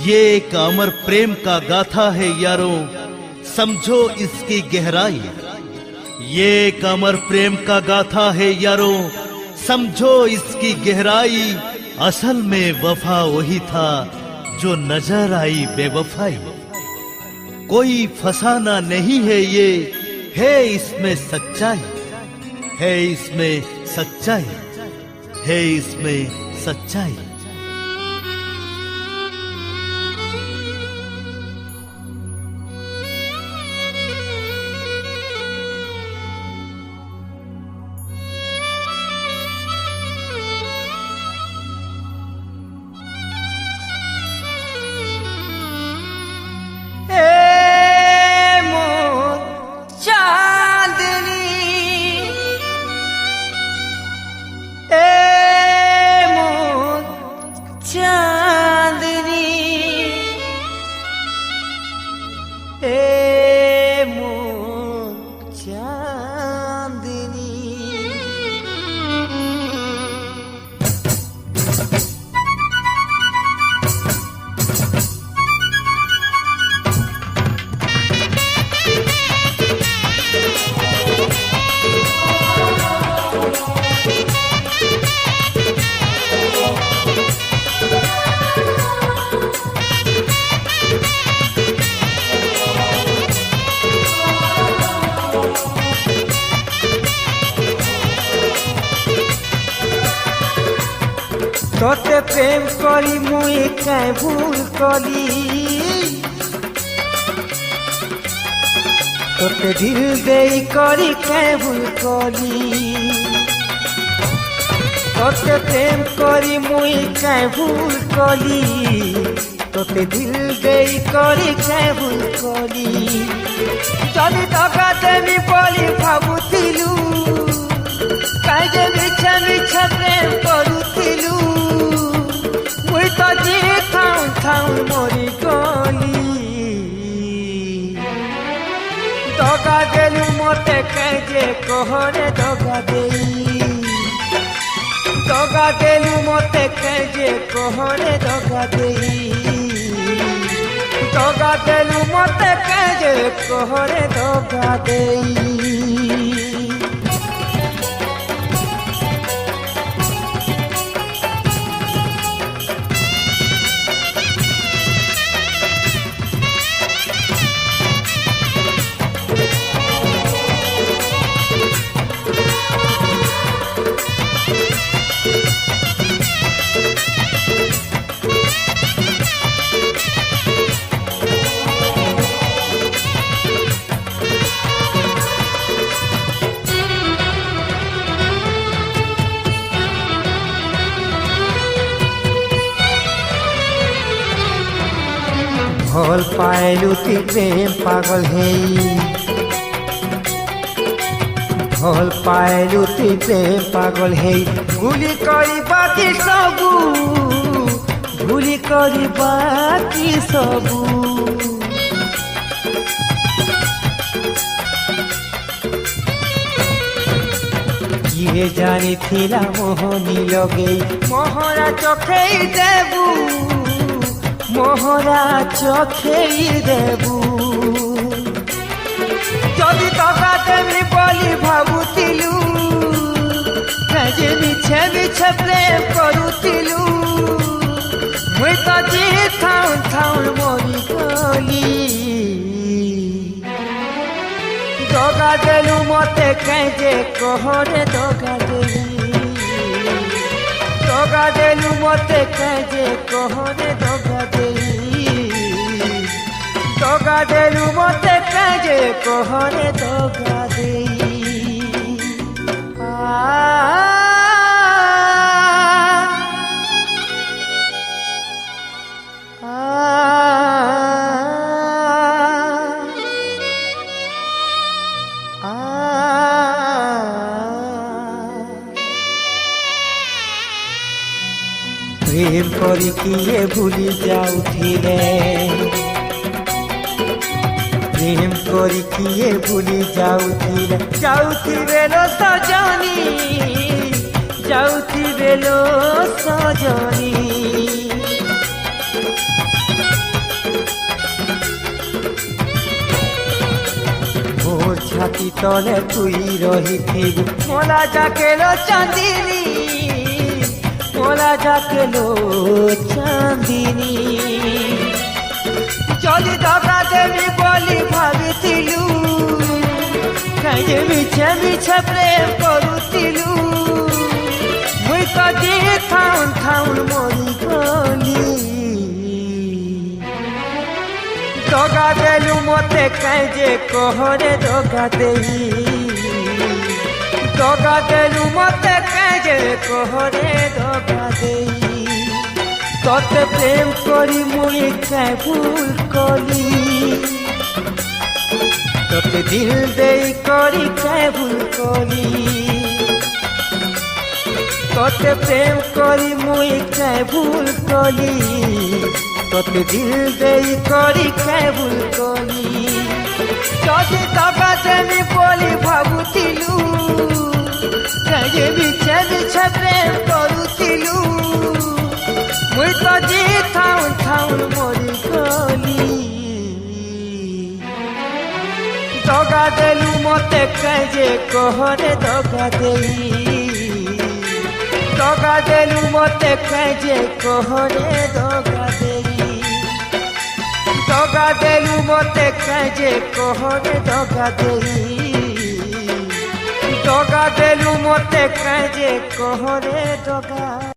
ये एक अमर प्रेम का गाथा है यारों, समझो इसकी गहराई। ये एक अमर प्रेम का गाथा है यारों, समझो इसकी गहराई। असल में वफा वही था जो नजर आई बेवफाई। कोई फसाना नहीं है ये, है इसमें सच्चाई, है इसमें सच्चाई, है इसमें सच्चाई। তোতে প্রেম করি মুই কাই ভুল করি, তোতে দিল দেই করি কাই ভুল করি। তোতে প্রেম করি মুই কাই ভুল করি, তোতে দিল দেই করি কাই ভুল করি। যদি টকা দেবি বলি ভাবুথিলু, কাই যে মিছা মিছা প্রেম করুথিলু। মুই তো যে থাও থাও মরি গলি, দগা দেলু মতে কাই যে কহরে দগা দেই। দগা দেলু মতে কাই যে কহরে দগা দেই। দগা দেলু মতে কাই যে কহরে দগা দেই। ভল পাইলুতি প্রেম পাগল হেই, ভল পাইলুতি প্রেম পাগল হেই। ভুলি করি বাকি সবু, ভুলি করি বাকি সবু। কিয়ে জানিথিলা মোহনী লগেই মোহরা চোখেই দেবু, মোহরা চোখেই দেবু। যদি টকা দেবি বলি ভাবুথিলু, যে মিছে মিছে প্রেম করুথিলু। মুই তো যে থাও থাও মরি গলি, দগা দেলু মতে কাই যে কহরে দগা দেই। দগা দেলু মতে কাই যে কহরে দগা দেই। দগা দেলু মতে কাই যে কহরে দগা দেই। প্রেম করি কিয়ে ভুলি যাউথিলে, প্রেম করি কিয়ে ভুলি যাউথিলে। যাউথিবে লো সজনী, যাউথিবে লো সজনী। ତଳେ ତୁଇ ରହିଥିବୁ ମୋଲା ଯାକେଲୋ ଚାନ୍ଦିନୀ ମୋଲା ଯାକେଲୋ ଚାନ୍ଦିନୀ ଯଦି ଦଗା ଦେବି ବୋଲି ଭାବିଥିଲୁ କାହିଁକି ମିଛ ମିଛ ପ୍ରେମ କରୁଥିଲୁ ମୁଇଁ ତ ଯେ ଥାଉନ୍ ଥାଉନ୍ ମରିଗଲି ଦଗା ଦେଲୁ ମତେ କାହିଁକି କହରେ ଦଗା ଦେଇ ଦଗା ଦେଲୁ ମତେ କାହିଁକି କହରେ ଦଗା ଦେଇ ତତେ ପ୍ରେମ କରି ମୁଇଁ କାଇଁ ଭୁଲ କଲି ତତେ ଦିଲ ଦେଇ କରି କାଇଁ ଭୁଲ କଲି ତତେ ପ୍ରେମ କରି ମୁଇଁ କାଇଁ ଭୁଲ କଲି ତତେ ଦିଲ ଦେଇ କରି କାଇଁ ଭୁଲ କଲି ଯଦି ଦଗା ଦେବି ବୋଲି ଭାବୁଥିଲୁ କାହିଁକି ମିଛ ମିଛ ପ୍ରେମ କରୁଥିଲୁ ମୁଇଁ ତ ଯେ ଥାଉନ୍ ଥାଉନ୍ ମରିଗଲି ଦଗା ଦେଲୁ ମତେ କାହିଁକି କହରେ ଦଗା ଦେଇ ଦଗା ଦେଲୁ ମତେ କାହିଁକି କହରେ ଦଗା ଦେଇ ଦଗା ଦେଲୁ ମତେ କାହିଁକି କହରେ ଦଗା ଦେଇ ଦଗା ଦେଲୁ ମତେ କାହିଁକି କହରେ ଦଗା